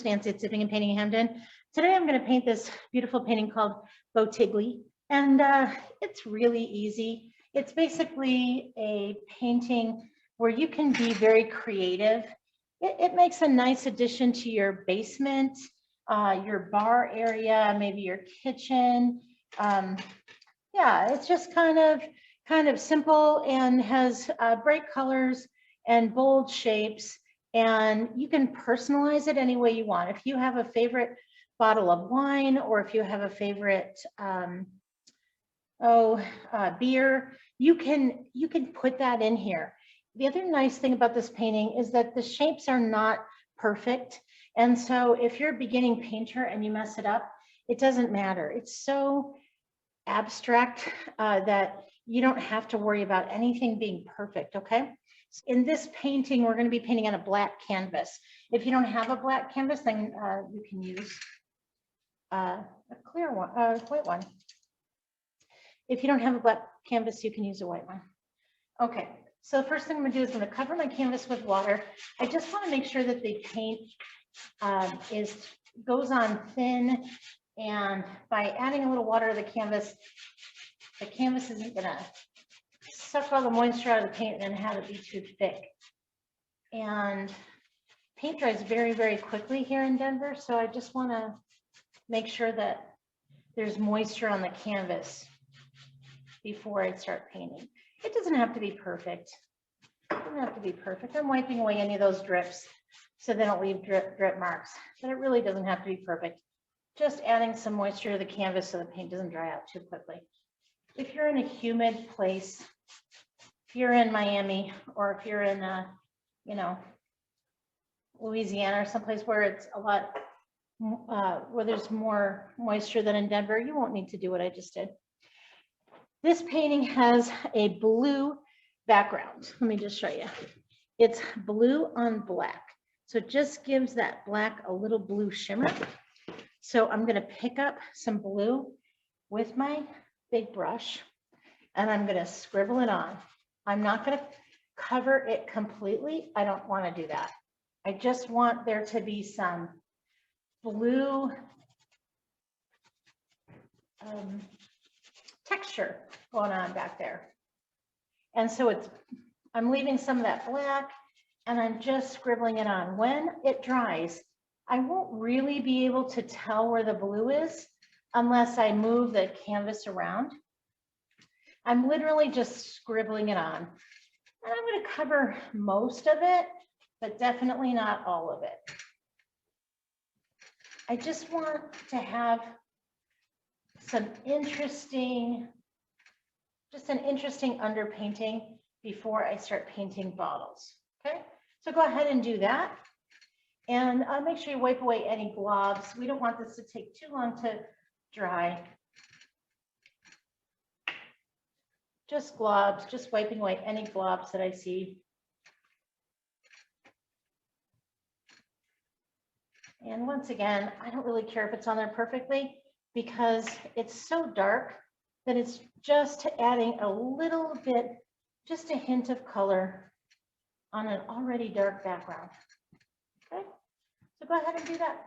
Fancy at Sipping and Painting in Hampden. Today I'm going to paint this beautiful painting called Bottiglie, and it's really easy. It's basically a painting where you can be very creative. It makes a nice addition to your basement, your bar area, maybe your kitchen. Yeah, it's just kind of simple and has bright colors and bold shapes. And you can personalize it any way you want. If you have a favorite bottle of wine, or if you have a favorite beer, you can put that in here. The other nice thing about this painting is that the shapes are not perfect. And so if you're a beginning painter and you mess it up, it doesn't matter. It's so abstract that you don't have to worry about anything being perfect, okay? In this painting, we're going to be painting on a black canvas. If you don't have a black canvas, then you can use a clear one, white one. If you don't have a black canvas, you can use a white one. Okay, so the first thing I'm going to do is I'm going to cover my canvas with water. I just want to make sure that the paint goes on thin, and by adding a little water to the canvas isn't going to suck all the moisture out of the paint and then have it be too thick. And paint dries very, very quickly here in Denver, so I just want to make sure that there's moisture on the canvas before I start painting. It doesn't have to be perfect. It doesn't have to be perfect. I'm wiping away any of those drips so they don't leave drip marks, but it really doesn't have to be perfect. Just adding some moisture to the canvas so the paint doesn't dry out too quickly. If you're in a humid place, if you're in Miami, or if you're in, Louisiana or someplace where it's a lot, where there's more moisture than in Denver, you won't need to do what I just did. This painting has a blue background. Let me just show you. It's blue on black. So it just gives that black a little blue shimmer. So I'm going to pick up some blue with my big brush, and I'm going to scribble it on. I'm not going to cover it completely. I don't want to do that. I just want there to be some blue texture going on back there. And so I'm leaving some of that black, and I'm just scribbling it on. When it dries, I won't really be able to tell where the blue is unless I move the canvas around. I'm literally just scribbling it on. And I'm going to cover most of it, but definitely not all of it. I just want to have some interesting, just an interesting underpainting before I start painting bottles. Okay, so go ahead and do that. And make sure you wipe away any globs. We don't want this to take too long to dry. Just globs, just wiping away any globs that I see. And once again, I don't really care if it's on there perfectly because it's so dark that it's just adding a little bit, just a hint of color on an already dark background. Okay, so go ahead and do that.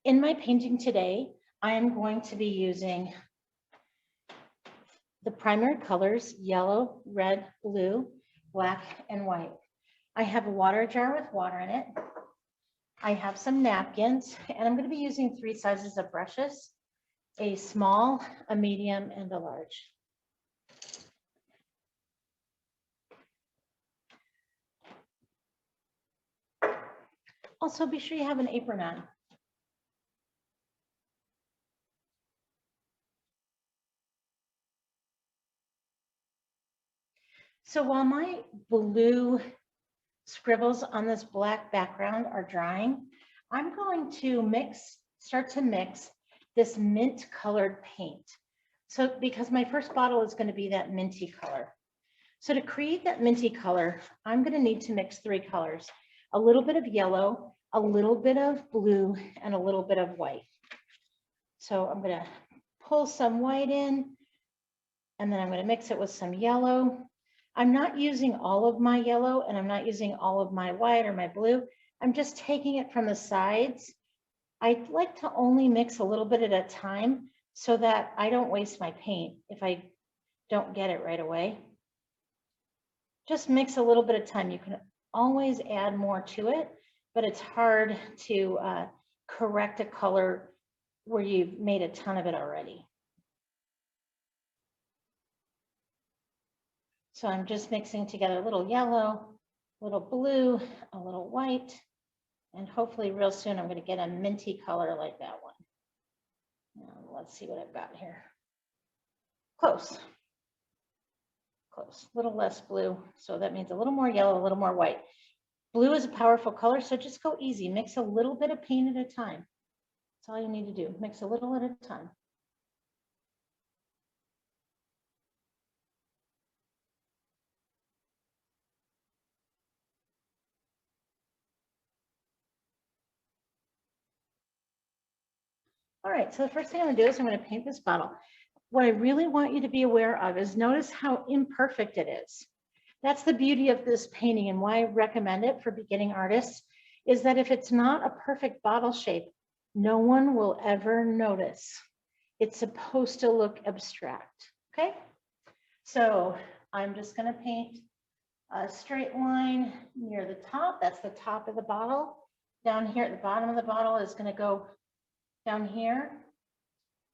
In my painting today, I am going to be using the primary colors, yellow, red, blue, black, and white. I have a water jar with water in it. I have some napkins, and I'm going to be using 3 sizes of brushes, a small, a medium, and a large. Also, be sure you have an apron on. So while my blue scribbles on this black background are drying, I'm going to start to mix this mint colored paint. So because my first bottle is going to be that minty color. So to create that minty color, I'm going to need to mix 3 colors, a little bit of yellow, a little bit of blue, and a little bit of white. So I'm going to pull some white in, and then I'm going to mix it with some yellow. I'm not using all of my yellow, and I'm not using all of my white or my blue. I'm just taking it from the sides. I like to only mix a little bit at a time so that I don't waste my paint if I don't get it right away. Just mix a little bit at a time. You can always add more to it, but it's hard to correct a color where you've made a ton of it already. So I'm just mixing together a little yellow, a little blue, a little white, and hopefully real soon I'm going to get a minty color like that one. Now, let's see what I've got here. Close. Close. A little less blue, so that means a little more yellow, a little more white. Blue is a powerful color, so just go easy. Mix a little bit of paint at a time. That's all you need to do. Mix a little at a time. All right, so the first thing I'm going to do is I'm going to paint this bottle. What I really want you to be aware of is notice how imperfect it is. That's the beauty of this painting, and why I recommend it for beginning artists is that if it's not a perfect bottle shape, no one will ever notice. It's supposed to look abstract, okay? So I'm just going to paint a straight line near the top. That's the top of the bottle. Down here at the bottom of the bottle is going to go down here.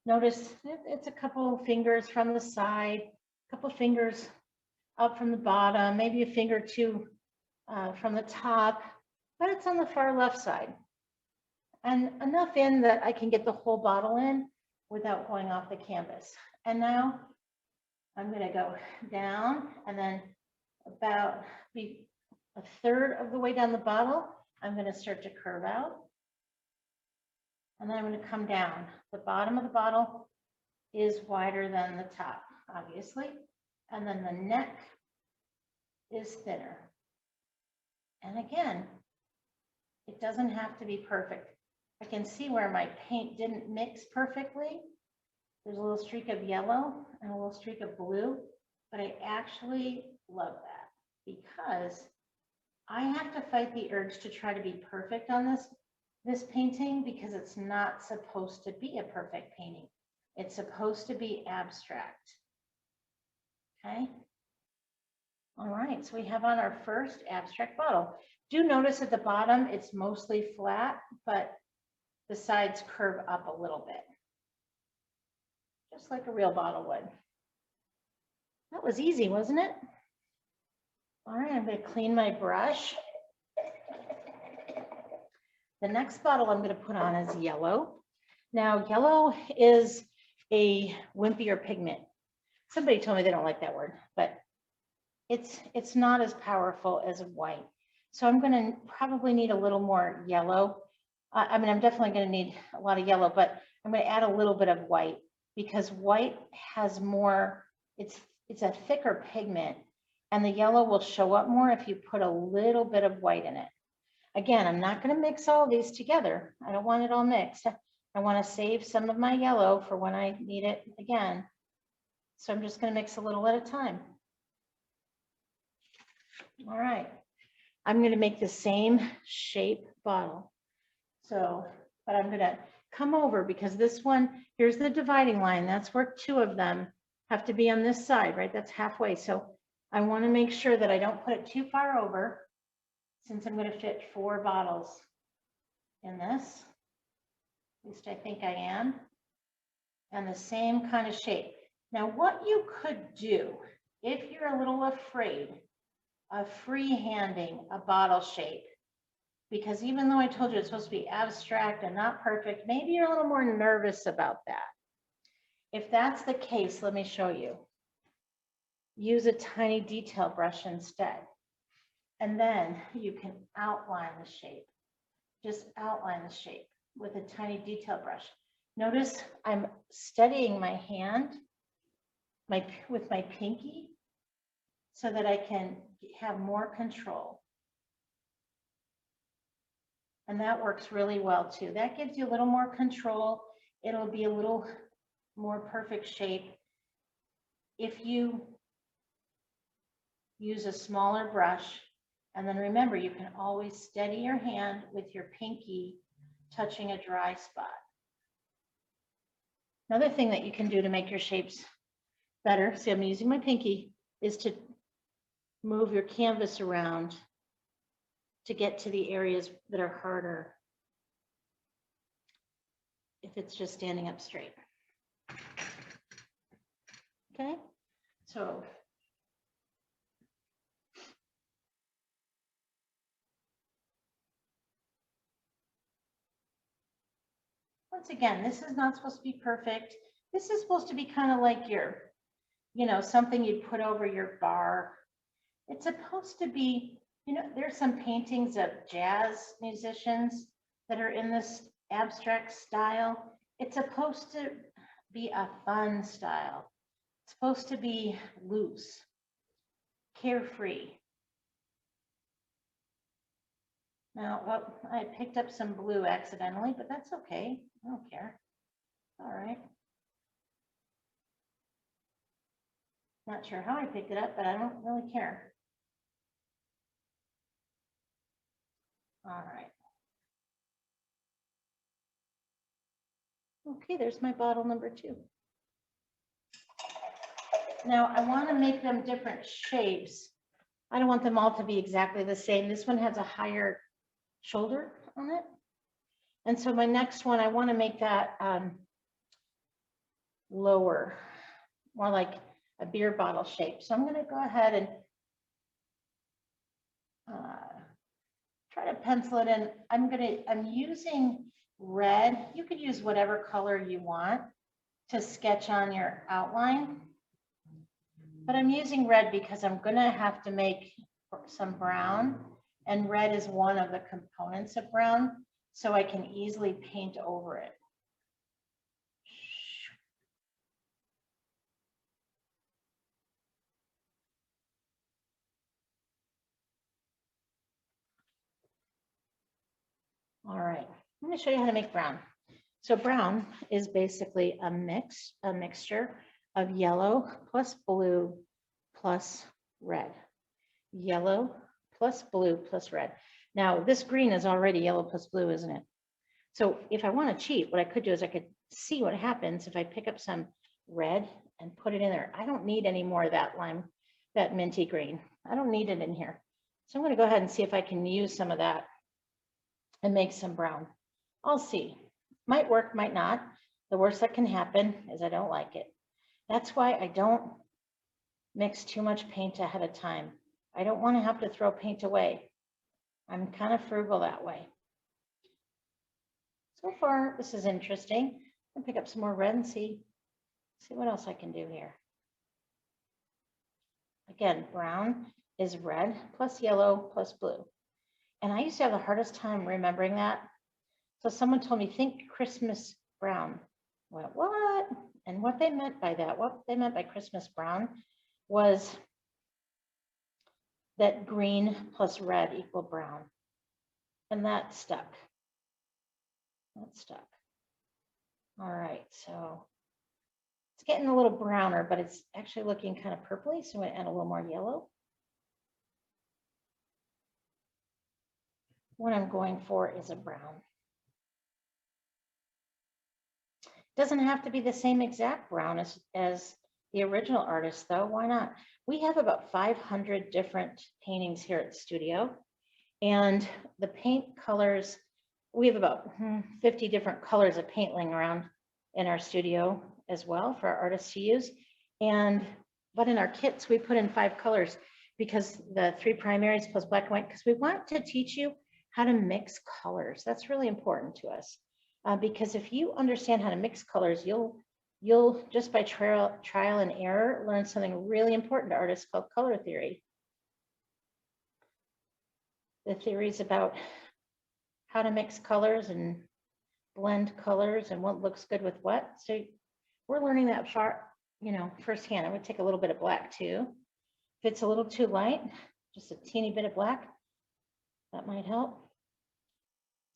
Notice it's a couple fingers from the side, a couple fingers up from the bottom, maybe a finger or two from the top, but it's on the far left side. And enough in that I can get the whole bottle in without going off the canvas. And now I'm going to go down, and then about be a third of the way down the bottle, I'm going to start to curve out. And then I'm going to come down. The bottom of the bottle is wider than the top, obviously. And then the neck is thinner. And again, it doesn't have to be perfect. I can see where my paint didn't mix perfectly. There's a little streak of yellow and a little streak of blue, but I actually love that because I have to fight the urge to try to be perfect on this painting because it's not supposed to be a perfect painting. It's supposed to be abstract. Okay. All right, so we have on our first abstract bottle. Do notice at the bottom, it's mostly flat, but the sides curve up a little bit, just like a real bottle would. That was easy, wasn't it? All right, I'm going to clean my brush. The next bottle I'm going to put on is yellow. Now, yellow is a wimpier pigment. Somebody told me they don't like that word, but it's not as powerful as white. So I'm going to probably need a little more yellow. I mean, I'm definitely going to need a lot of yellow, but I'm going to add a little bit of white because white has more, it's a thicker pigment, and the yellow will show up more if you put a little bit of white in it. Again, I'm not going to mix all these together. I don't want it all mixed. I want to save some of my yellow for when I need it again. So I'm just going to mix a little at a time. All right. I'm going to make the same shape bottle. So, but I'm going to come over because this one, here's the dividing line. That's where two of them have to be on this side, right? That's halfway. So I want to make sure that I don't put it too far over since I'm going to fit 4 bottles in this. At least I think I am. And the same kind of shape. Now, what you could do if you're a little afraid of freehanding a bottle shape, because even though I told you it's supposed to be abstract and not perfect, maybe you're a little more nervous about that. If that's the case, let me show you. Use a tiny detail brush instead. And then you can outline the shape. Just outline the shape with a tiny detail brush. Notice I'm steadying my hand with my pinky so that I can have more control. And that works really well too. That gives you a little more control. It'll be a little more perfect shape. If you use a smaller brush, and then remember, you can always steady your hand with your pinky touching a dry spot. Another thing that you can do to make your shapes better, see I'm using my pinky, is to move your canvas around to get to the areas that are harder if it's just standing up straight. Okay, so once again, this is not supposed to be perfect. This is supposed to be kind of like your, something you'd put over your bar. It's supposed to be, there's some paintings of jazz musicians that are in this abstract style. It's supposed to be a fun style. It's supposed to be loose, carefree. Now, oh, I picked up some blue accidentally, but that's okay. I don't care. All right. Not sure how I picked it up, but I don't really care. All right. Okay, there's my bottle number 2. Now I want to make them different shapes. I don't want them all to be exactly the same. This one has a higher shoulder on it. And so my next one, I want to make that lower, more like a beer bottle shape. So I'm going to go ahead and try to pencil it in. I'm using red. You could use whatever color you want to sketch on your outline. But I'm using red because I'm going to have to make some brown, and red is one of the components of brown, so I can easily paint over it. All right, I'm going to show you how to make brown. So brown is basically a mixture of yellow plus blue plus red. Yellow plus blue plus red. Now this green is already yellow plus blue, isn't it? So if I want to cheat, what I could do is I could see what happens if I pick up some red and put it in there. I don't need any more of that that minty green. I don't need it in here. So I'm going to go ahead and see if I can use some of that and make some brown. I'll see. Might work, might not. The worst that can happen is I don't like it. That's why I don't mix too much paint ahead of time. I don't want to have to throw paint away. I'm kind of frugal that way. So far, this is interesting. I'll pick up some more red and see what else I can do here. Again, brown is red plus yellow plus blue. And I used to have the hardest time remembering that. So someone told me, think Christmas brown. I went, what? And what they meant by that, what they meant by Christmas brown was that green plus red equal brown. And that stuck. That stuck. All right, so it's getting a little browner, but it's actually looking kind of purpley, so I'm going to add a little more yellow. What I'm going for is a brown. Doesn't have to be the same exact brown as the original artist, though. Why not? We have about 500 different paintings here at the studio, and the paint colors, we have about 50 different colors of paint laying around in our studio as well for our artists to use. But in our kits, we put in 5 colors because the 3 primaries plus black and white, because we want to teach you how to mix colors. That's really important to us. Because if you understand how to mix colors, you'll just by trial and error learn something really important to artists called color theory. The theory is about how to mix colors and blend colors and what looks good with what. So we're learning that firsthand. I'm going to take a little bit of black too. If it's a little too light, just a teeny bit of black, that might help.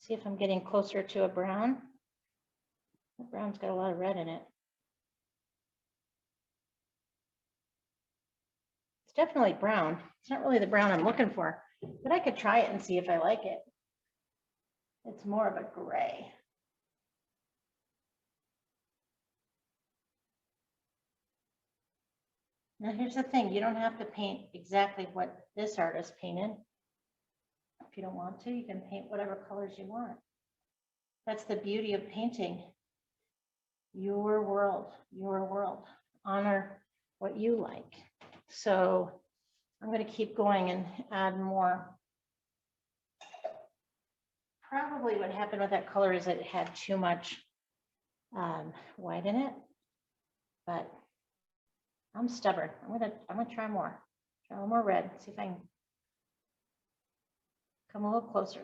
See if I'm getting closer to a brown. The brown's got a lot of red in it. It's definitely brown. It's not really the brown I'm looking for, but I could try it and see if I like it. It's more of a gray. Now here's the thing, you don't have to paint exactly what this artist painted. If you don't want to, you can paint whatever colors you want. That's the beauty of painting. Your world, your world. Honor what you like. So I'm going to keep going and add more. Probably what happened with that color is it had too much white in it, but I'm stubborn. I'm gonna try more. Try a little more red. See if I can come a little closer.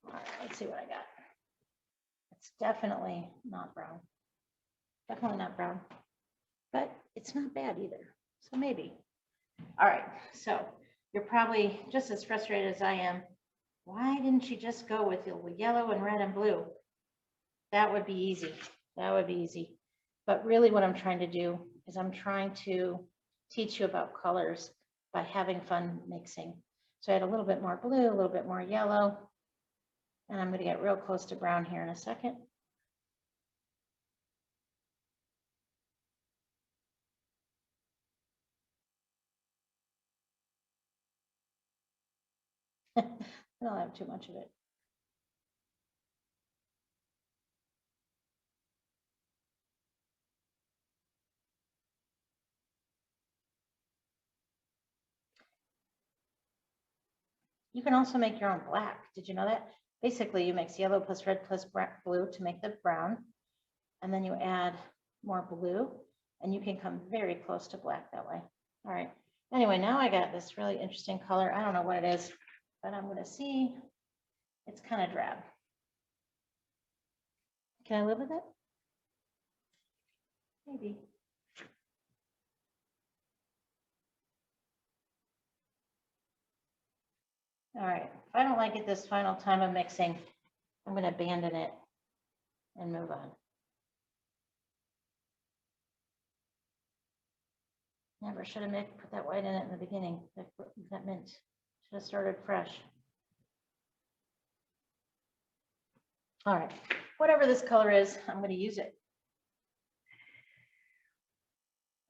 All right, let's see what I got. It's definitely not brown. Definitely not brown, but it's not bad either. So maybe. All right, so you're probably just as frustrated as I am. Why didn't you just go with the yellow and red and blue? That would be easy. That would be easy. But really what I'm trying to do is I'm trying to teach you about colors by having fun mixing. So I had a little bit more blue, a little bit more yellow, and I'm going to get real close to brown here in a second. I don't have too much of it. You can also make your own black. Did you know that? Basically, you mix yellow plus red plus blue to make the brown, and then you add more blue, and you can come very close to black that way. All right. Anyway, now I got this really interesting color. I don't know what it is, but I'm going to see. It's kind of drab. Can I live with it? Maybe. All right. If I don't like it this final time of mixing, I'm going to abandon it and move on. Never should have put that white in it in the beginning. That mint should have started fresh. All right, whatever this color is, I'm going to use it.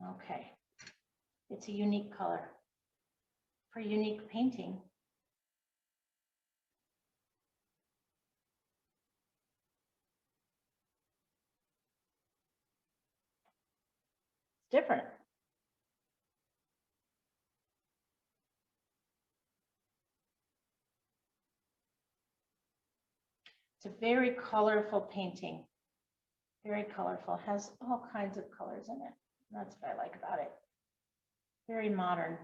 Okay, it's a unique color for unique painting. It's different. It's a very colorful painting. Very colorful, has all kinds of colors in it. That's what I like about it. Very modern.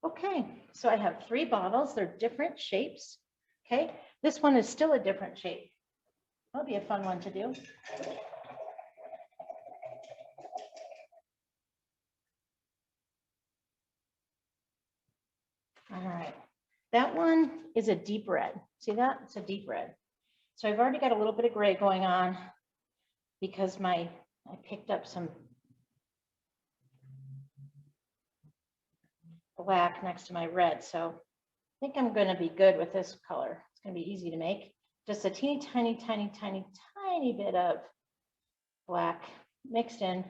Okay, so I have 3 bottles. They're different shapes. Okay, this one is still a different shape. That'll be a fun one to do. All right, that one is a deep red. See that? It's a deep red. So I've already got a little bit of gray going on. because I picked up some black next to my red. So I think I'm going to be good with this color. It's going to be easy to make. Just a teeny tiny bit of black mixed in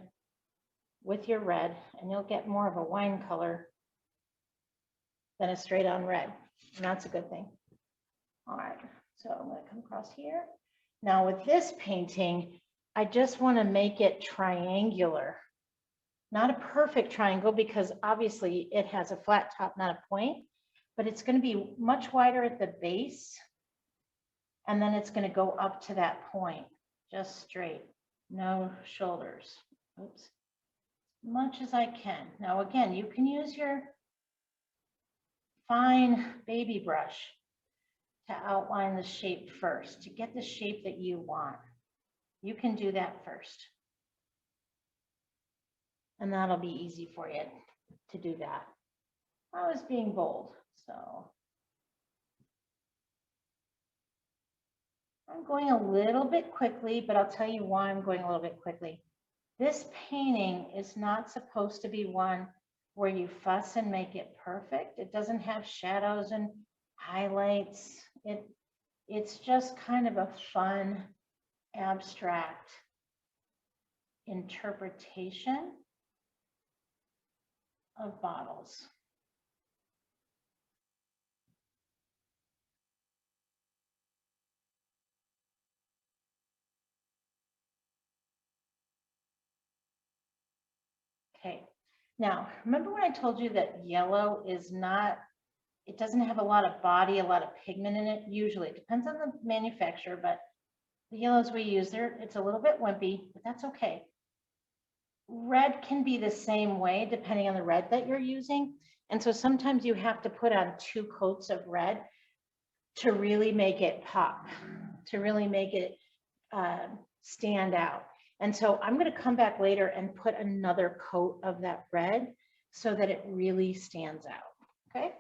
with your red, and you'll get more of a wine color than a straight on red. And that's a good thing. All right, so I'm going to come across here. Now with this painting, I just want to make it triangular. Not a perfect triangle because obviously it has a flat top, not a point, but it's going to be much wider at the base. And then it's going to go up to that point, just straight, no shoulders. Oops, as much as I can. Now again, you can use your fine baby brush to outline the shape first, to get the shape that you want. You can do that first. And that'll be easy for you to do that. I was being bold, so. I'm going a little bit quickly, but I'll tell you why I'm going a little bit quickly. This painting is not supposed to be one where you fuss and make it perfect. It doesn't have shadows and highlights. It's just kind of a fun, abstract interpretation of bottles. Okay, now remember when I told you that yellow is not, it doesn't have a lot of body, a lot of pigment in it. Usually it depends on the manufacturer, but the yellows we use there, it's a little bit wimpy, but that's okay. Red can be the same way depending on the red that you're using. And so sometimes you have to put on 2 coats of red to really make it pop, to really make it stand out. And so I'm going to come back later and put another coat of that red so that it really stands out. Okay.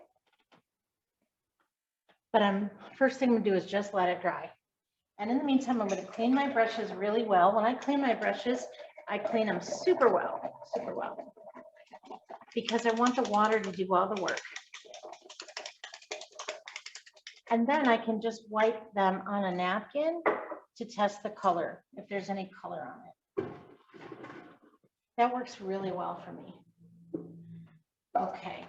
But first thing I'm going to do is just let it dry. And in the meantime, I'm going to clean my brushes really well. When I clean my brushes, I clean them super well, because I want the water to do all the work. And then I can just wipe them on a napkin to test the color, if there's any color on it. That works really well for me. Okay.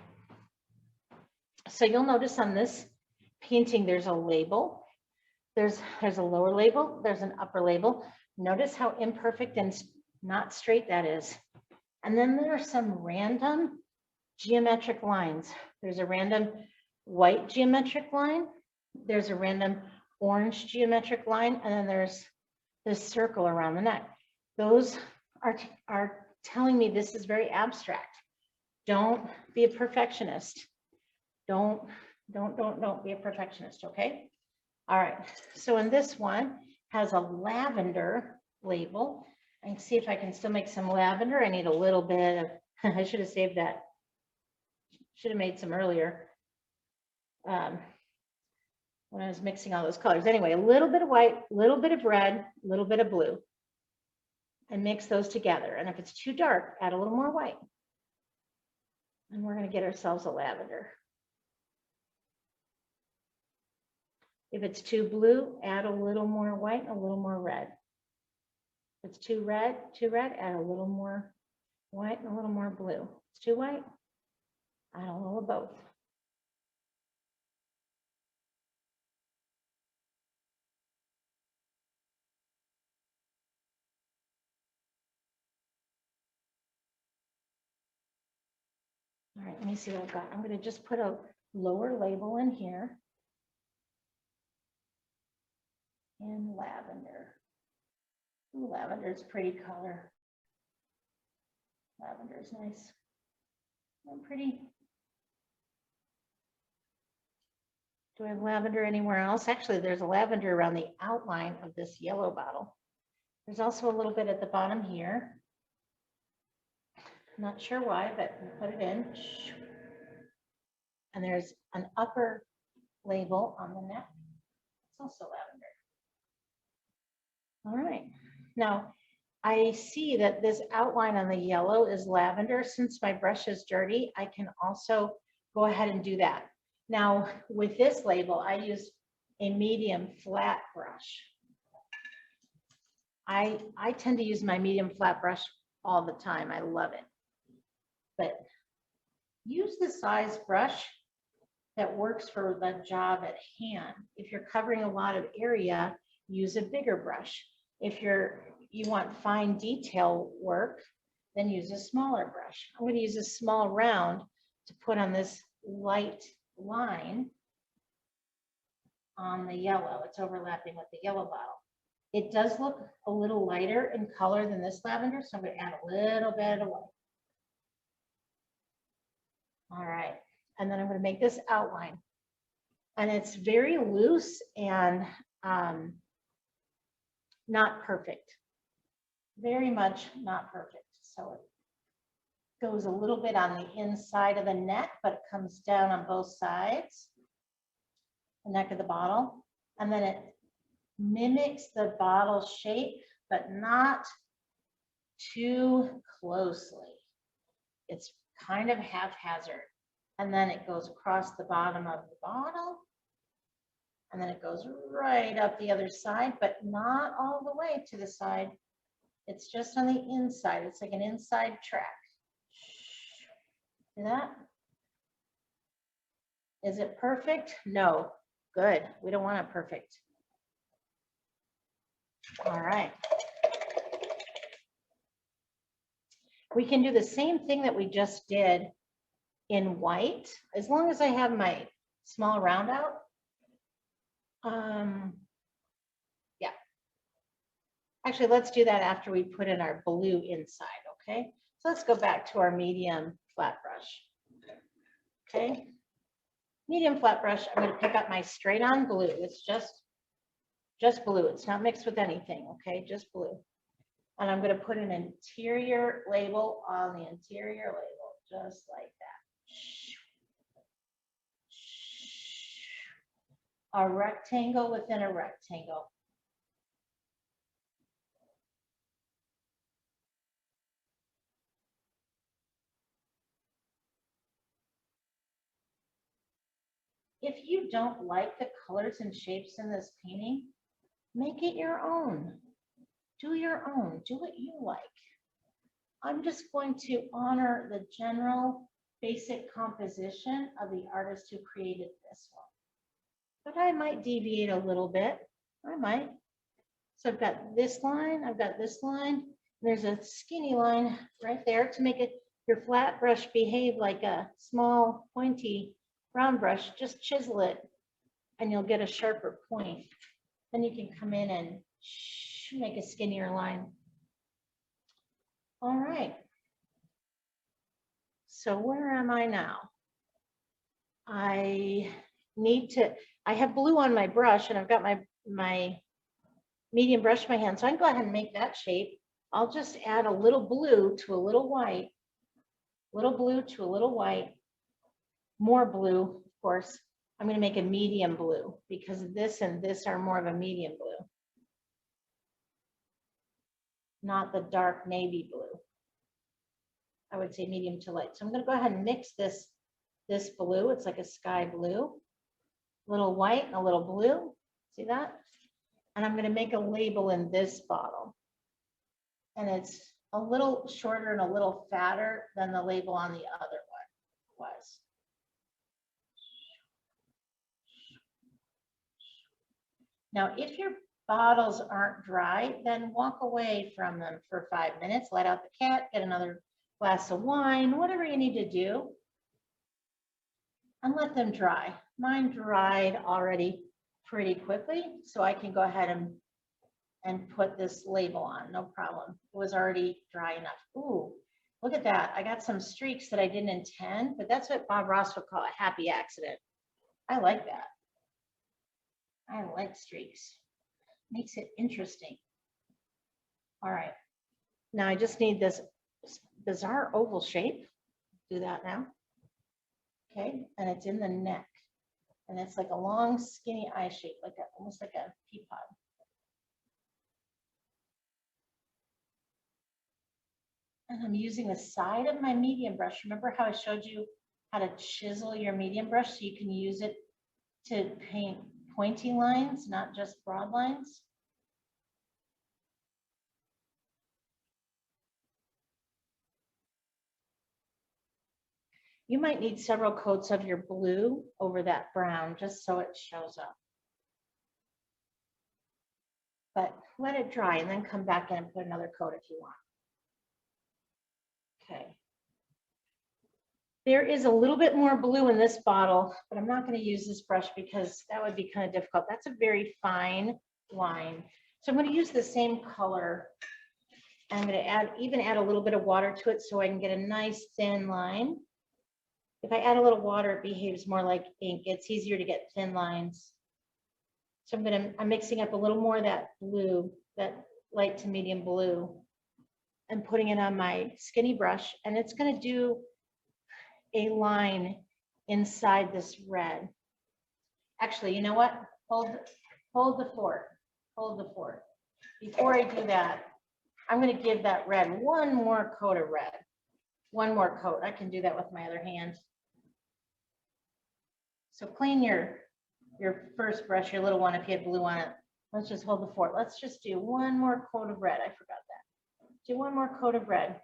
So you'll notice on this painting, there's a label. There's a lower label, there's an upper label. Notice how imperfect and not straight that is. And then there are some random geometric lines. There's a random white geometric line. There's a random orange geometric line. And then there's this circle around the neck. Those are telling me this is very abstract. Don't be a perfectionist. Don't be a perfectionist, okay? All right, so in this one has a lavender label. I can see if I can still make some lavender. I need a little bit of, I should have saved that. Should have made some earlier when I was mixing all those colors. Anyway, a little bit of white, a little bit of red, a little bit of blue, and mix those together. And if it's too dark, add a little more white. And we're going to get ourselves a lavender. If it's too blue, add a little more white and a little more red. If it's too red, add a little more white and a little more blue. If it's too white, add a little of both. All right, let me see what I've got. I'm going to just put a lower label in here. And lavender. Ooh, lavender is a pretty color. Lavender is nice and pretty. Do I have lavender anywhere else? Actually, there's a lavender around the outline of this yellow bottle. There's also a little bit at the bottom here. I'm not sure why, but we'll put it in. And there's an upper label on the neck. It's also lavender. All right. Now, I see that this outline on the yellow is lavender. Since my brush is dirty, I can also go ahead and do that. Now, with this label, I use a medium flat brush. I tend to use my medium flat brush all the time. I love it. But use the size brush that works for the job at hand. If you're covering a lot of area, use a bigger brush. If you want fine detail work, then use a smaller brush. I'm going to use a small round to put on this light line on the yellow. It's overlapping with the yellow bottle. It does look a little lighter in color than this lavender, so I'm going to add a little bit of white. All right, and then I'm going to make this outline. And it's very loose and not perfect. Very much not perfect. So it goes a little bit on the inside of the neck, but it comes down on both sides, the neck of the bottle. And then it mimics the bottle shape, but not too closely. It's kind of haphazard. And then it goes across the bottom of the bottle. And then it goes right up the other side, but not all the way to the side. It's just on the inside. It's like an inside track. See that? Is it perfect? No. Good. We don't want it perfect. All right. We can do the same thing that we just did in white, as long as I have my small round out. Yeah. Actually, let's do that after we put in our blue inside, okay? So let's go back to our medium flat brush. Okay. Medium flat brush, I'm going to pick up my straight on blue. It's just blue. It's not mixed with anything, okay? Just blue. And I'm going to put an interior label on the interior label, just like that. A rectangle within a rectangle. If you don't like the colors and shapes in this painting, make it your own. Do your own. Do what you like. I'm just going to honor the general basic composition of the artist who created this one. But I might deviate a little bit. I might. So I've got this line, I've got this line. There's a skinny line right there to make it your flat brush behave like a small pointy round brush. Just chisel it and you'll get a sharper point. Then you can come in and make a skinnier line. All right. So where am I now? I have blue on my brush and I've got my medium brush in my hand. So I can go ahead and make that shape. I'll just add a little blue to a little white, little blue to a little white, more blue, of course. I'm going to make a medium blue because this and this are more of a medium blue, not the dark navy blue. I would say medium to light. So I'm going to go ahead and mix this blue. It's like a sky blue, a little white and a little blue. See that? And I'm going to make a label in this bottle. And it's a little shorter and a little fatter than the label on the other one was. Now, if your bottles aren't dry, then walk away from them for 5 minutes, let out the cat, get another glass of wine, whatever you need to do, and let them dry. Mine dried already pretty quickly, so I can go ahead and put this label on, no problem. It was already dry enough. Ooh, look at that. I got some streaks that I didn't intend, but that's what Bob Ross would call a happy accident. I like that. I like streaks. Makes it interesting. All right. Now I just need this bizarre oval shape. Do that now. Okay, and it's in the neck. And it's like a long, skinny eye shape, like almost like a pea pod. And I'm using the side of my medium brush. Remember how I showed you how to chisel your medium brush so you can use it to paint pointy lines, not just broad lines? You might need several coats of your blue over that brown just so it shows up. But let it dry and then come back in and put another coat if you want. Okay. There is a little bit more blue in this bottle, but I'm not going to use this brush because that would be kind of difficult. That's a very fine line. So I'm going to use the same color. I'm going to even add a little bit of water to it so I can get a nice thin line. If I add a little water, it behaves more like ink. It's easier to get thin lines. So I'm mixing up a little more of that blue, that light to medium blue, and putting it on my skinny brush, and it's going to do a line inside this red. Actually, you know what? Hold the fort. Hold the fort. Before I do that, I'm going to give that red one more coat of red. One more coat. I can do that with my other hand. So clean your first brush, your little one, if you have blue on it. Let's just hold the fort. Let's just do one more coat of red. I forgot that. Do one more coat of red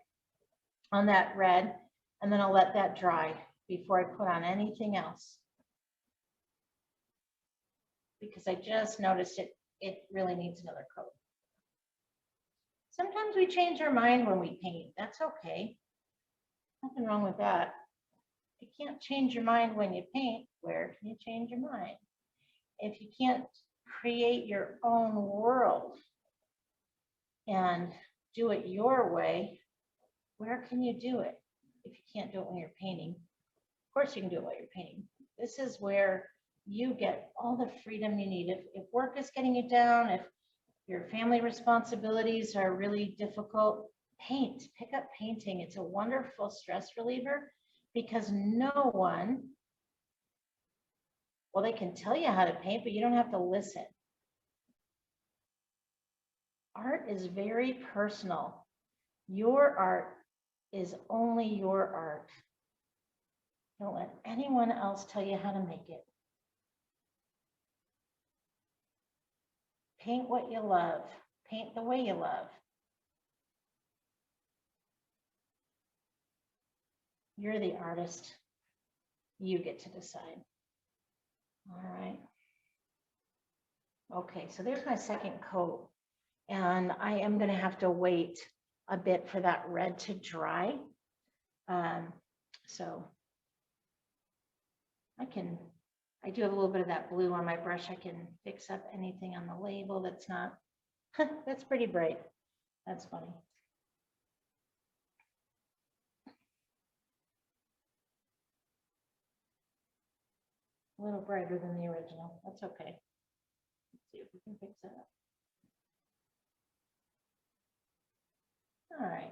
on that red, and then I'll let that dry before I put on anything else. Because I just noticed it really needs another coat. Sometimes we change our mind when we paint. That's okay. Nothing wrong with that. If you can't change your mind when you paint, where can you change your mind? If you can't create your own world and do it your way, where can you do it? If you can't do it when you're painting, of course you can do it while you're painting. This is where you get all the freedom you need. If work is getting you down, if your family responsibilities are really difficult, paint, pick up painting. It's a wonderful stress reliever because no one, well, they can tell you how to paint, but you don't have to listen. Art is very personal. Your art is only your art. Don't let anyone else tell you how to make it. Paint what you love. Paint the way you love. You're the artist. You get to decide. All right. Okay, so there's my second coat. And I am going to have to wait a bit for that red to dry. So I do have a little bit of that blue on my brush. I can fix up anything on the label that's not, that's pretty bright. That's funny. A little brighter than the original. That's okay. Let's see if we can fix that up. All right.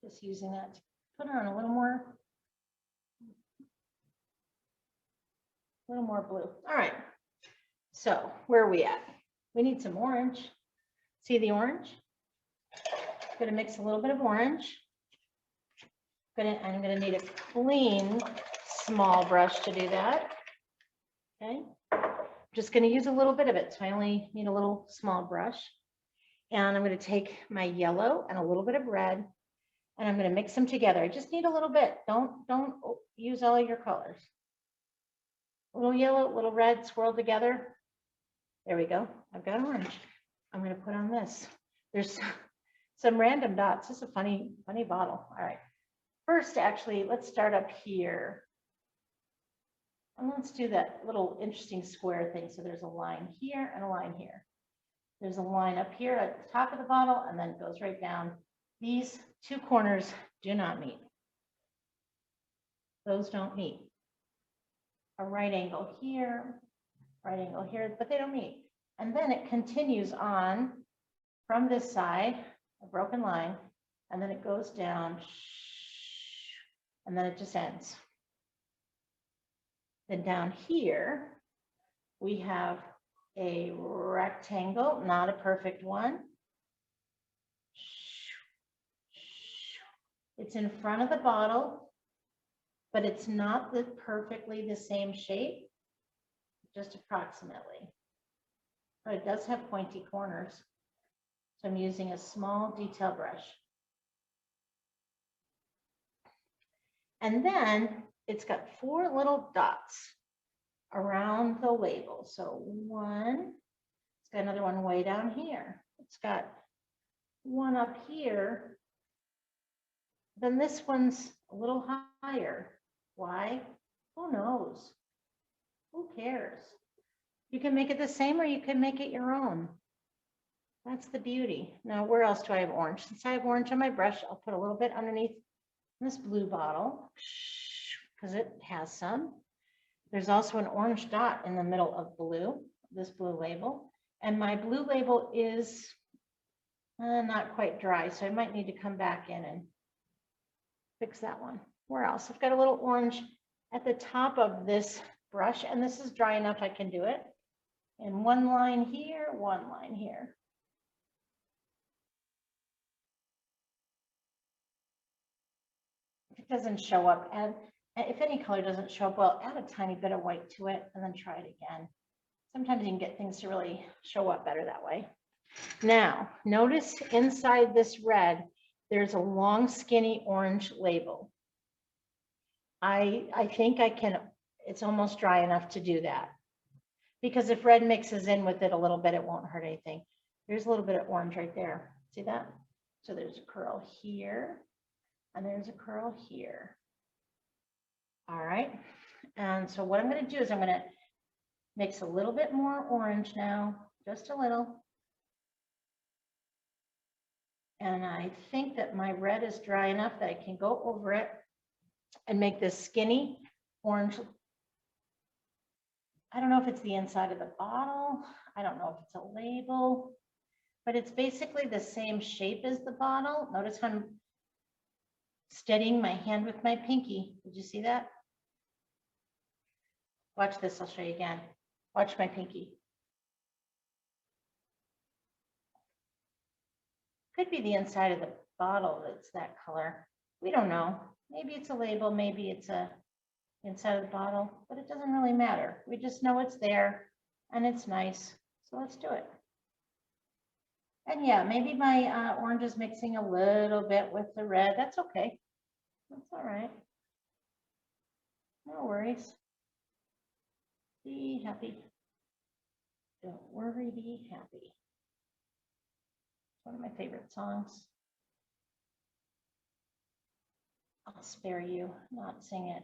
Just using that to put on a little more blue. All right. So where are we at? We need some orange. See the orange? I'm going to mix a little bit of orange. I'm going to need a clean small brush to do that. Okay. I'm just going to use a little bit of it. So I only need a little small brush. And I'm going to take my yellow and a little bit of red, and I'm going to mix them together. I just need a little bit. Don't use all of your colors. A little yellow, a little red swirled together. There we go. I've got orange. I'm going to put on this. There's some random dots. This is a funny bottle. All right. First, actually, let's start up here. And let's do that little interesting square thing. So there's a line here and a line here. There's a line up here at the top of the bottle, and then it goes right down. These two corners do not meet. Those don't meet. A right angle here, but they don't meet. And then it continues on from this side, a broken line, and then it goes down, and then it just ends. Then down here, we have a rectangle, not a perfect one. It's in front of the bottle, but it's not perfectly the same shape, just approximately. But it does have pointy corners. So I'm using a small detail brush. And then it's got 4 little dots around the label. So one, it's got another one way down here. It's got one up here. Then this one's a little higher. Why? Who knows? Who cares? You can make it the same or you can make it your own. That's the beauty. Now, where else do I have orange? Since I have orange on my brush, I'll put a little bit underneath this blue bottle because it has some. There's also an orange dot in the middle of blue, this blue label. And my blue label is not quite dry, so I might need to come back in and fix that one. Where else? I've got a little orange at the top of this brush, and this is dry enough I can do it. And one line here, one line here. If it doesn't show up, and if any color doesn't show up well, add a tiny bit of white to it and then try it again. Sometimes you can get things to really show up better that way. Now, notice inside this red, there's a long, skinny orange label. I think I can, it's almost dry enough to do that. Because if red mixes in with it a little bit, it won't hurt anything. There's a little bit of orange right there. See that? So there's a curl here, and there's a curl here. All right. And so what I'm going to do is I'm going to mix a little bit more orange now, just a little. And I think that my red is dry enough that I can go over it and make this skinny orange. I don't know if it's the inside of the bottle. I don't know if it's a label, but it's basically the same shape as the bottle. Notice how I'm steadying my hand with my pinky. Did you see that? Watch this, I'll show you again. Watch my pinky. Could be the inside of the bottle that's that color. We don't know. Maybe it's a label, maybe it's a inside of the bottle, but it doesn't really matter. We just know it's there and it's nice. So let's do it. And yeah, maybe my orange is mixing a little bit with the red. That's okay. That's all right. No worries. Be happy. Don't worry, be happy. One of my favorite songs. I'll spare you, not sing it.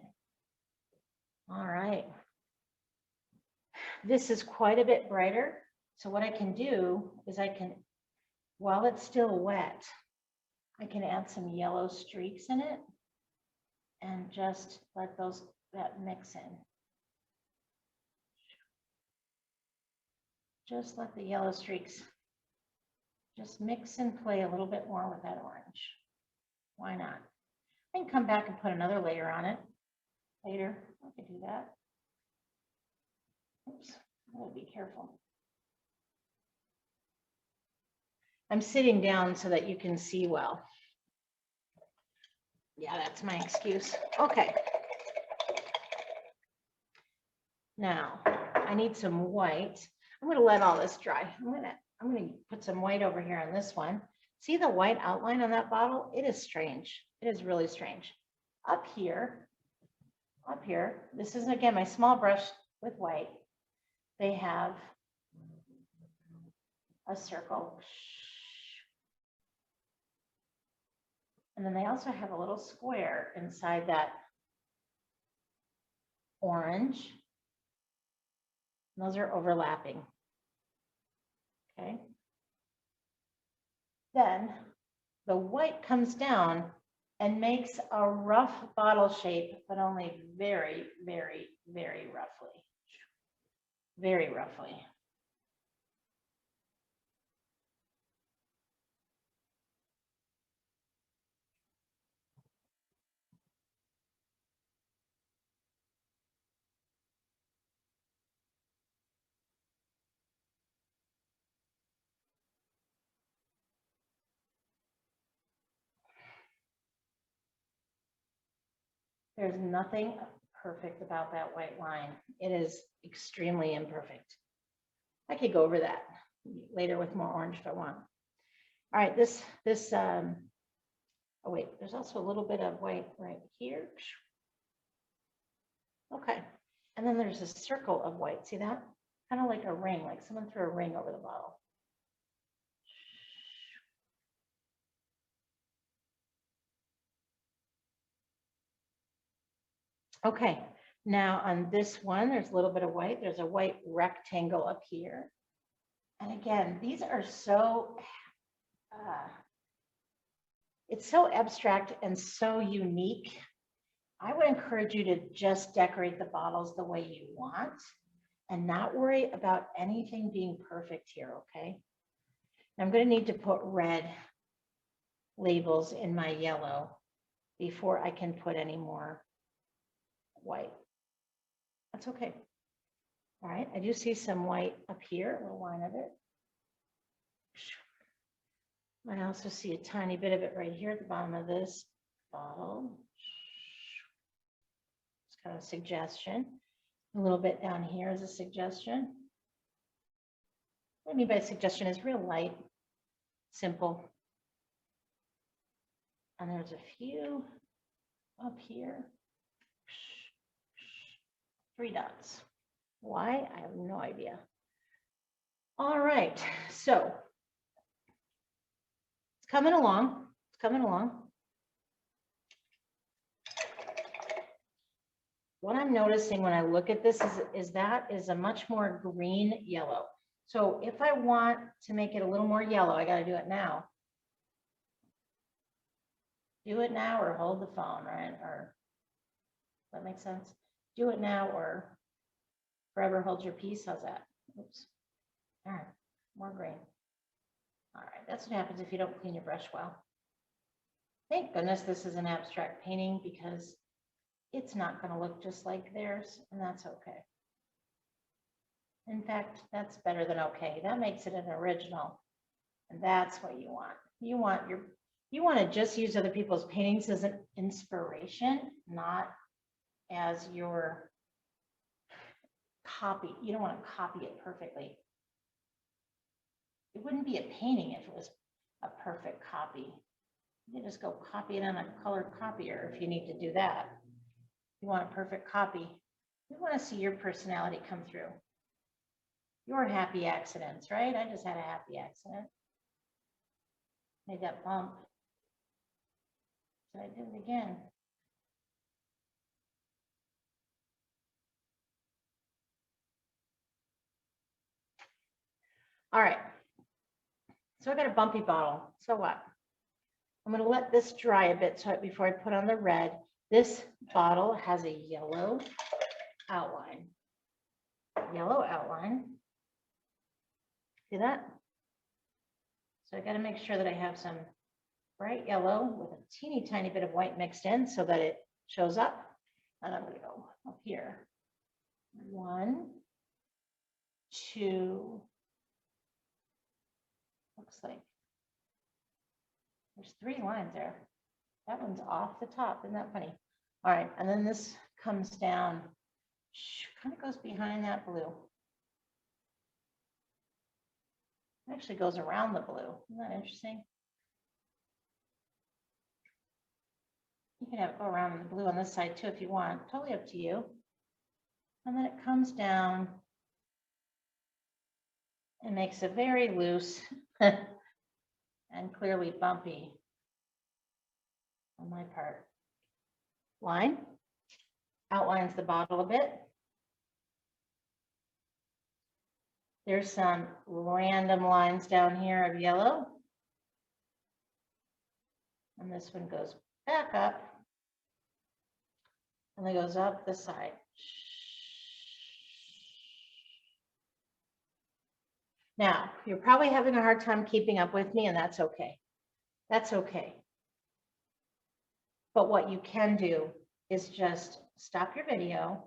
All right. This is quite a bit brighter. So what I can do is I can, while it's still wet, I can add some yellow streaks in it and just let that mix in. Just let the yellow streaks just mix and play a little bit more with that orange. Why not? I can come back and put another layer on it later. I could do that. Oops, I gotta be careful. I'm sitting down so that you can see well. Yeah, that's my excuse. Okay. Now, I need some white. I'm gonna let all this dry. I'm gonna put some white over here on this one. See the white outline on that bottle? It is strange. It is really strange. Up here, this is again my small brush with white. They have a circle. And then they also have a little square inside that orange. And those are overlapping. Okay. Then the white comes down and makes a rough bottle shape, but only very, very, very roughly. Very roughly. There's nothing perfect about that white line. It is extremely imperfect. I could go over that later with more orange if I want. All right, oh wait, there's also a little bit of white right here. Okay, and then there's a circle of white. See that? Kind of like a ring, like someone threw a ring over the bottle. Okay, now on this one, there's a little bit of white. There's a white rectangle up here. And again, these are so, it's so abstract and so unique. I would encourage you to just decorate the bottles the way you want and not worry about anything being perfect here, okay? I'm going to need to put red labels in my yellow before I can put any more white. That's okay. All right, I do see some white up here, a little line of it. I also see a tiny bit of it right here at the bottom of this bottle. It's kind of a suggestion. A little bit down here is a suggestion. What I mean by suggestion is real light, simple. And there's a few up here. 3 dots. Why? I have no idea. All right, so it's coming along. It's coming along. What I'm noticing when I look at this is that is a much more green yellow. So if I want to make it a little more yellow, I got to do it now. Do it now or hold the phone, right? Or does that make sense? Do it now or forever hold your peace. How's that? Oops. All right, more green. All right, that's what happens if you don't clean your brush well. Thank goodness this is an abstract painting because it's not going to look just like theirs, and that's okay. In fact, that's better than okay. That makes it an original, and that's what you want. You want to just use other people's paintings as an inspiration, not as your copy. You don't want to copy it perfectly. It wouldn't be a painting if it was a perfect copy. You can just go copy it on a colored copier if you need to do that. You want a perfect copy. You want to see your personality come through. Your happy accidents, right? I just had a happy accident. Made that bump. So I did it again. All right. So I got a bumpy bottle. So what? I'm going to let this dry a bit before I put on the red. This bottle has a yellow outline. Yellow outline. See that? So I got to make sure that I have some bright yellow with a teeny tiny bit of white mixed in so that it shows up. And I'm going to go up here. 1, 2. Looks like there's 3 lines there. That one's off the top. Isn't that funny? All right, and then this comes down, kind of goes behind that blue. It actually goes around the blue. Isn't that interesting? You can have it go around the blue on this side too if you want. Totally up to you. And then it comes down and makes a very loose and clearly bumpy on my part line. Outlines the bottle a bit. There's some random lines down here of yellow. And this one goes back up. And it goes up the side. Now, you're probably having a hard time keeping up with me, and that's okay. That's okay. But what you can do is just stop your video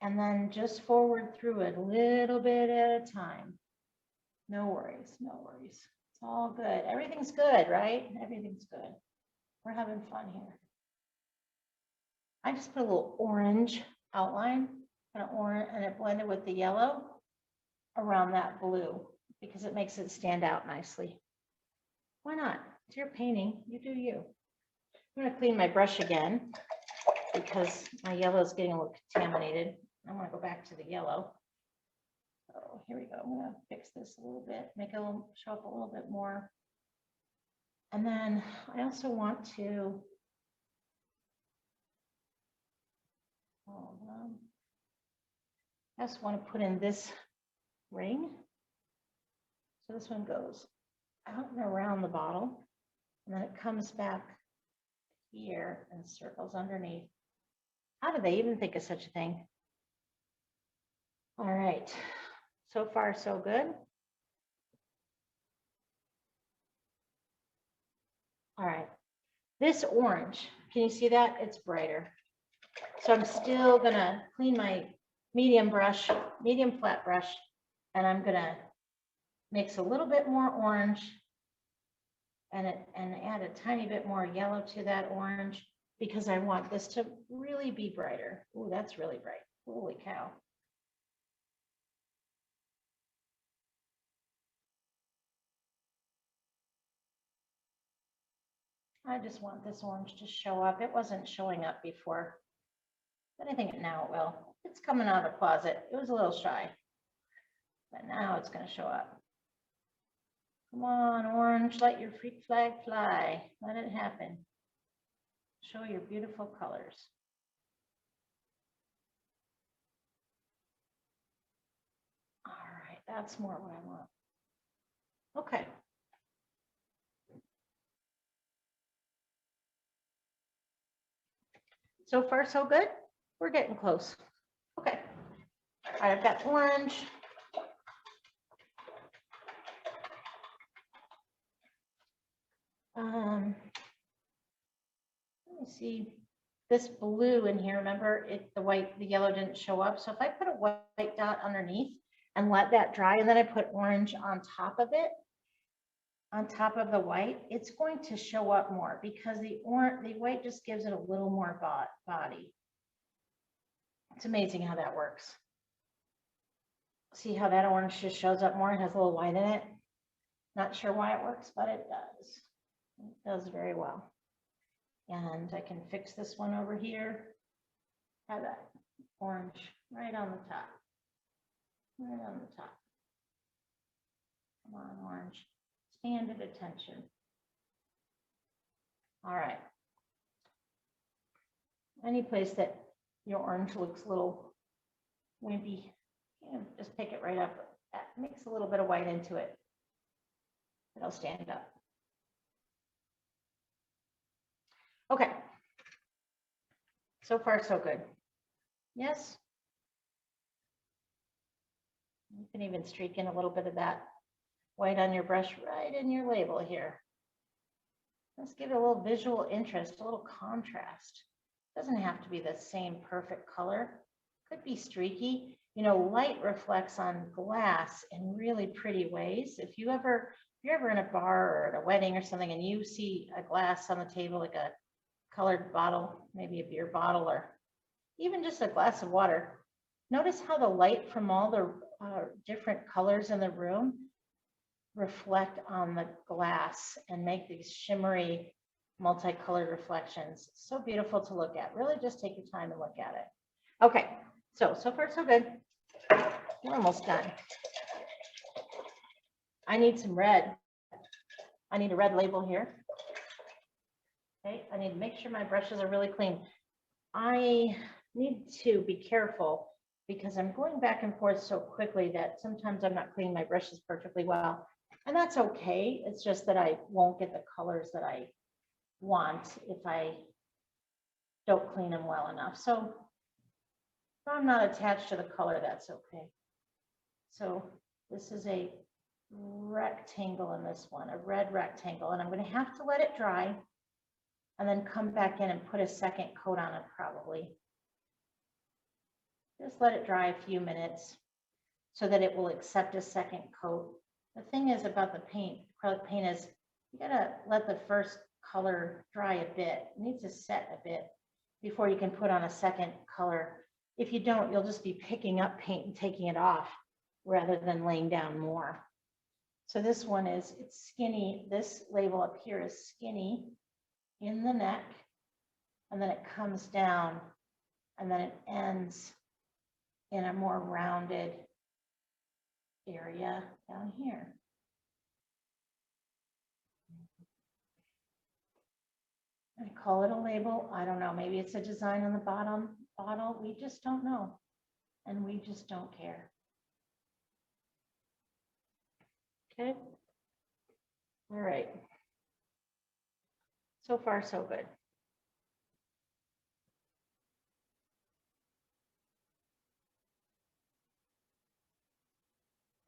and then just forward through it a little bit at a time. No worries, no worries. It's all good. Everything's good, right? Everything's good. We're having fun here. I just put a little orange outline, kind of orange, and it blended with the yellow around that blue because it makes it stand out nicely. Why not? It's your painting, you do you. I'm going to clean my brush again because my yellow is getting a little contaminated. I want to go back to the yellow. So here we go. I'm going to fix this a little bit, make it show up a little bit more. And then I also want to, I just want to put in this ring. So this one goes out and around the bottle, and then it comes back here and circles underneath. How do they even think of such a thing? All right, so far so good. All right, this orange, can you see that? It's brighter. So I'm still gonna clean my medium flat brush, and I'm gonna mix a little bit more orange and add a tiny bit more yellow to that orange because I want this to really be brighter. Oh, that's really bright. Holy cow. I just want this orange to show up. It wasn't showing up before, but I think now it will. It's coming out of the closet. It was a little shy, but now it's going to show up. Come on, orange, let your freak flag fly. Let it happen. Show your beautiful colors. All right, that's more what I want. Okay. So far, so good. We're getting close. Okay. All right, I've got orange. Let me see this blue in here. Remember, the yellow didn't show up. So if I put a white dot underneath and let that dry, and then I put orange on top of it, on top of the white, it's going to show up more because the white just gives it a little more body. It's amazing how that works. See how that orange just shows up more? It has a little white in it. Not sure why it works, but it does. It does very well. And I can fix this one over here. Have that orange right on the top. Right on the top. Come on, orange. Stand at attention. All right. Any place that your orange looks a little wimpy, just pick it right up. That mix a little bit of white into it. It'll stand up. Okay. So far, so good. Yes. You can even streak in a little bit of that white on your brush right in your label here. Let's give it a little visual interest, a little contrast. Doesn't have to be the same perfect color. Could be streaky. You know, light reflects on glass in really pretty ways. If you're ever in a bar or at a wedding or something and you see a glass on the table, like a colored bottle, maybe a beer bottle or even just a glass of water, notice how the light from all the different colors in the room reflect on the glass and make these shimmery multicolored reflections. So beautiful to look at. Really just take your time and look at it. Okay, so far so good. We're almost done. I need some red. I need a red label here. Okay, I need to make sure my brushes are really clean. I need to be careful because I'm going back and forth so quickly that sometimes I'm not cleaning my brushes perfectly well. And that's okay. It's just that I won't get the colors that I want if I don't clean them well enough. So if I'm not attached to the color, that's okay. So this is a rectangle in this one, a red rectangle, and I'm going to have to let it dry and then come back in and put a second coat on it probably. Just let it dry a few minutes so that it will accept a second coat. The thing is about the paint, acrylic paint, is you gotta let the first color dry a bit. It needs to set a bit before you can put on a second color. If you don't, you'll just be picking up paint and taking it off rather than laying down more. So this one is, it's skinny. This label up here is skinny in the neck, and then it comes down, and then it ends in a more rounded area down here. I call it a label. I don't know. Maybe it's a design on the bottom bottle. We just don't know. And we just don't care. Okay. All right. So far, so good.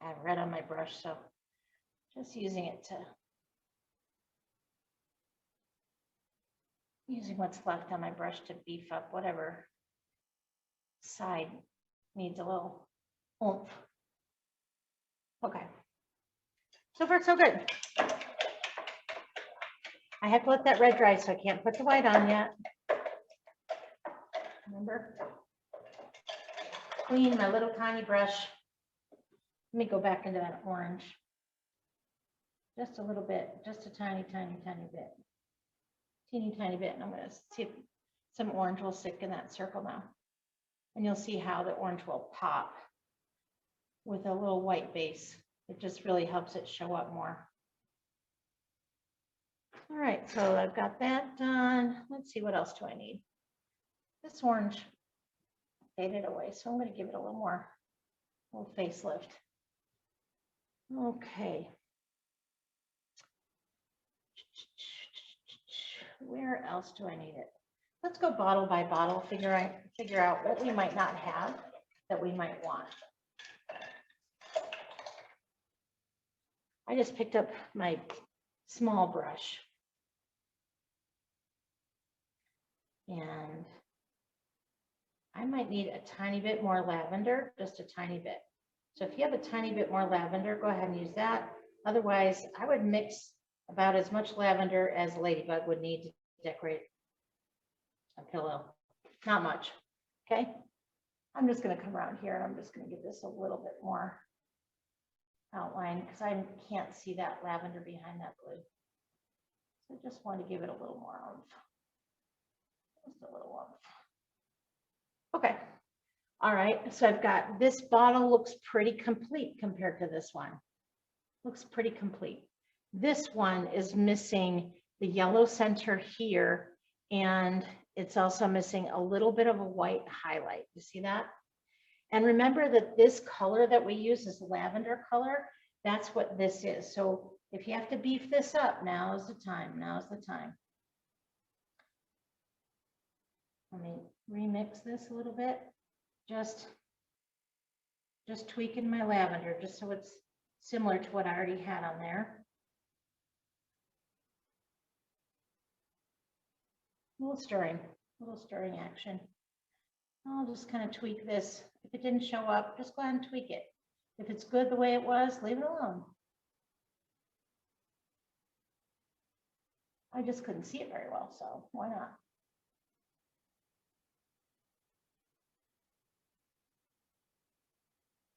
I have red on my brush, so just using it to, using what's left on my brush to beef up whatever side needs a little oomph. Okay. So far, so good. I have to let that red dry, so I can't put the white on yet. Remember? Clean my little tiny brush. Let me go back into that orange. Just a little bit, just a tiny, tiny, tiny bit. Teeny tiny bit, and I'm going to see if some orange will stick in that circle now. And you'll see how the orange will pop with a little white base. It just really helps it show up more. All right, so I've got that done. Let's see, what else do I need? This orange faded away, so I'm going to give it a little more, little facelift. Okay. Where else do I need it? Let's go bottle by bottle, figure out what we might not have that we might want. I just picked up my small brush. And I might need a tiny bit more lavender, just a tiny bit. So if you have a tiny bit more lavender, go ahead and use that. Otherwise, I would mix about as much lavender as Ladybug would need to decorate a pillow. Not much, okay? I'm just gonna come around here and I'm just gonna give this a little bit more outline because I can't see that lavender behind that blue. So I just want to give it a little more oomph. Just a little oomph. Okay. All right. So I've got this bottle, looks pretty complete compared to this one. Looks pretty complete. This one is missing the yellow center here, and it's also missing a little bit of a white highlight. You see that? And remember that this color that we use is lavender color. That's what this is. So if you have to beef this up, now is the time. Now is the time. Let me remix this a little bit. Just tweaking my lavender just so it's similar to what I already had on there. A little stirring action. I'll just kind of tweak this. If it didn't show up, just go ahead and tweak it. If it's good the way it was, leave it alone. I just couldn't see it very well, so why not?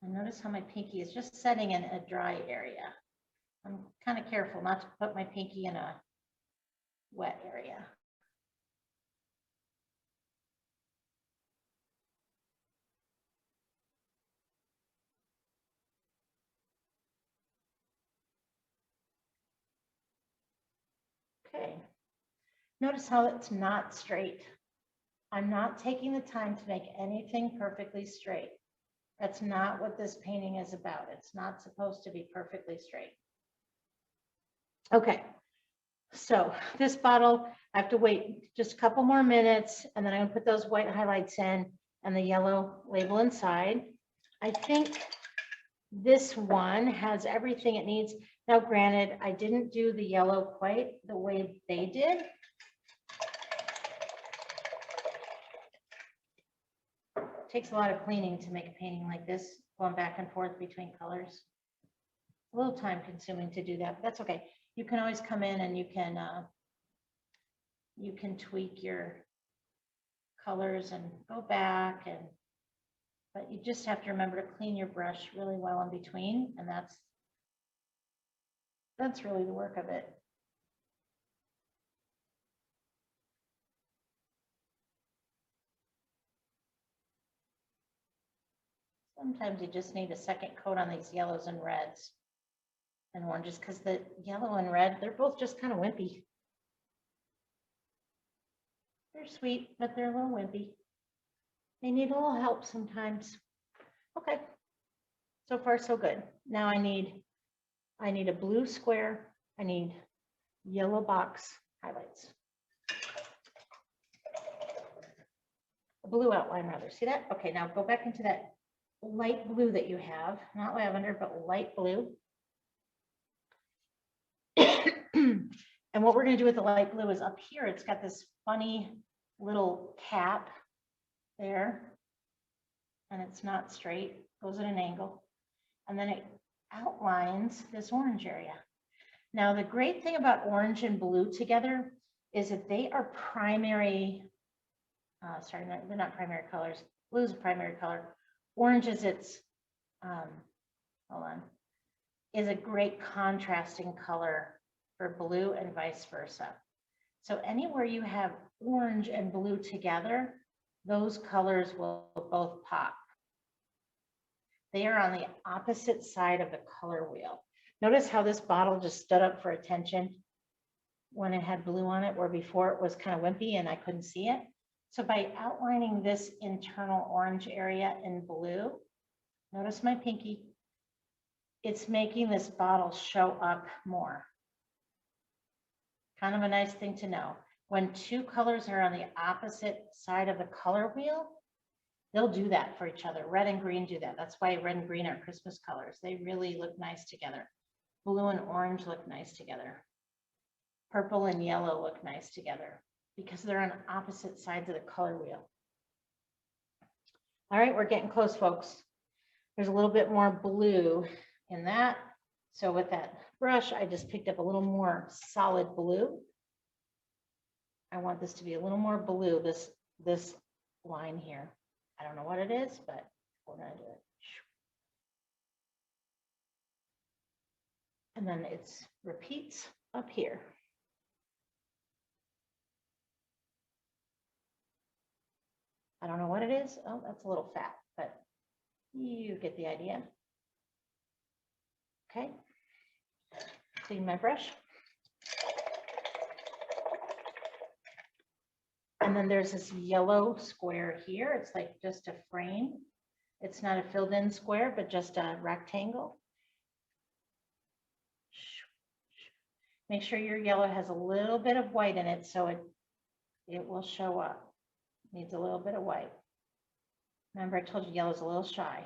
And notice how my pinky is just setting in a dry area. I'm kind of careful not to put my pinky in a wet area. Okay. Notice how it's not straight. I'm not taking the time to make anything perfectly straight. That's not what this painting is about. It's not supposed to be perfectly straight. Okay, so this bottle, I have to wait just a couple more minutes, and then I'm gonna put those white highlights in and the yellow label inside. I think this one has everything it needs. Now, granted, I didn't do the yellow quite the way they did. It takes a lot of cleaning to make a painting like this, going back and forth between colors. A little time consuming to do that, but that's okay. You can always come in and you can tweak your colors and go back, and but you just have to remember to clean your brush really well in between, and that's really the work of it. Sometimes you just need a second coat on these yellows and reds and oranges, because the yellow and red, they're both just kind of wimpy. They're sweet, but they're a little wimpy. They need a little help sometimes. Okay, so far so good. Now I need a blue square. I need yellow box highlights. A blue outline rather. See that? Okay, now go back into that light blue that you have, not lavender, but light blue. And what we're going to do with the light blue is up here, it's got this funny little cap there, and it's not straight, goes at an angle, and then it outlines this orange area. Now, the great thing about orange and blue together is that they are primary, sorry, they're not primary colors. Blue is a primary color. Orange is its, hold on, is a great contrasting color for blue and vice versa. So anywhere you have orange and blue together, those colors will both pop. They are on the opposite side of the color wheel. Notice how this bottle just stood up for attention when it had blue on it, where before it was kind of wimpy and I couldn't see it. So by outlining this internal orange area in blue, notice my pinky, it's making this bottle show up more. Kind of a nice thing to know. When two colors are on the opposite side of the color wheel, they'll do that for each other. Red and green do that. That's why red and green are Christmas colors. They really look nice together. Blue and orange look nice together. Purple and yellow look nice together because they're on opposite sides of the color wheel. All right, we're getting close, folks. There's a little bit more blue in that. So with that brush, I just picked up a little more solid blue. I want this to be a little more blue, this line here. I don't know what it is, but we're going to do it. And then it repeats up here. I don't know what it is. Oh, that's a little fat, but you get the idea. Okay, clean my brush. And then there's this yellow square here. It's like just a frame. It's not a filled in square, but just a rectangle. Make sure your yellow has a little bit of white in it so it will show up. Needs a little bit of white. Remember, I told you yellow's a little shy.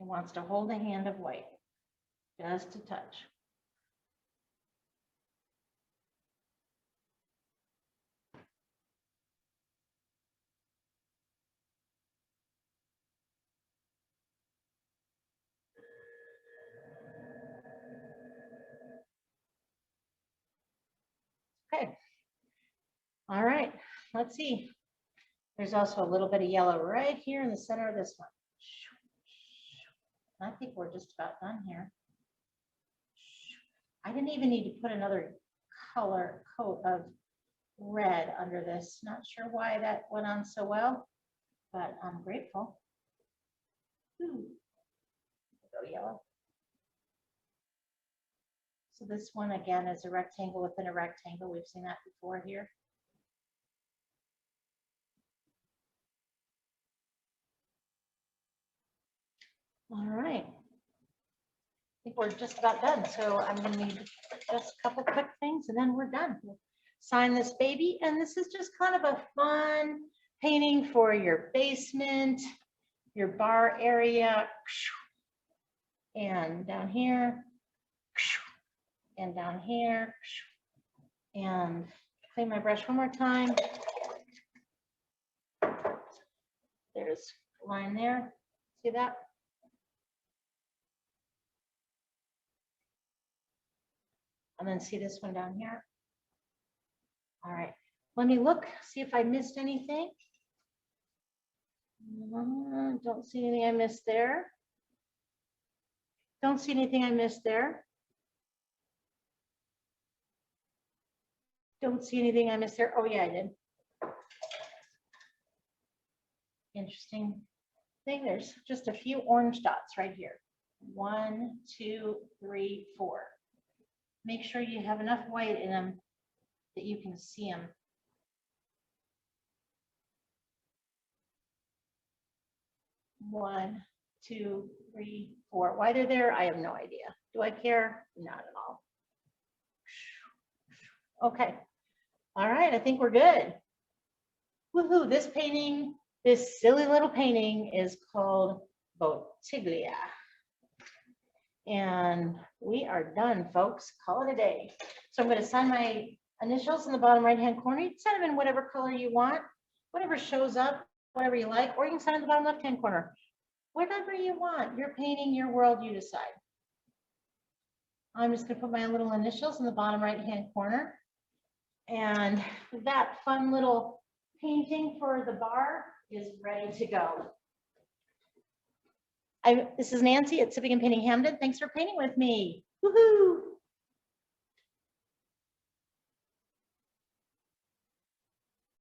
It wants to hold a hand of white, just a touch. Okay. All right, let's see. There's also a little bit of yellow right here in the center of this one. I think we're just about done here. I didn't even need to put another color coat of red under this. Not sure why that went on so well, but I'm grateful. Ooh. Go yellow. So this one again is a rectangle within a rectangle. We've seen that before here. All right. I think we're just about done. So I'm going to need just a couple quick things and then we're done. We'll sign this baby. And this is just kind of a fun painting for your basement, your bar area, and down here, and down here, and clean my brush one more time. There's a line there. See that? And then see this one down here. All right, let me look, see if I missed anything. Don't see anything I missed there. Don't see anything I missed there. Don't see anything I missed there. Oh yeah, I did. Interesting thing, there's just a few orange dots right here. 1, 2, 3, 4. Make sure you have enough white in them that you can see them. One, 2, 3, 4. Why they're there, I have no idea. Do I care? Not at all. Okay. All right, I think we're good. Woohoo, this painting, this silly little painting is called Bottiglie. And we are done, folks. Call it a day. So I'm going to sign my initials in the bottom right-hand corner. You can sign them in whatever color you want, whatever shows up, whatever you like, or you can sign in the bottom left-hand corner. Whatever you want, your painting, your world, you decide. I'm just going to put my little initials in the bottom right-hand corner. And that fun little painting for the bar is ready to go. This is Nancy at Sipping and Painting Hampden. Thanks for painting with me. Woohoo!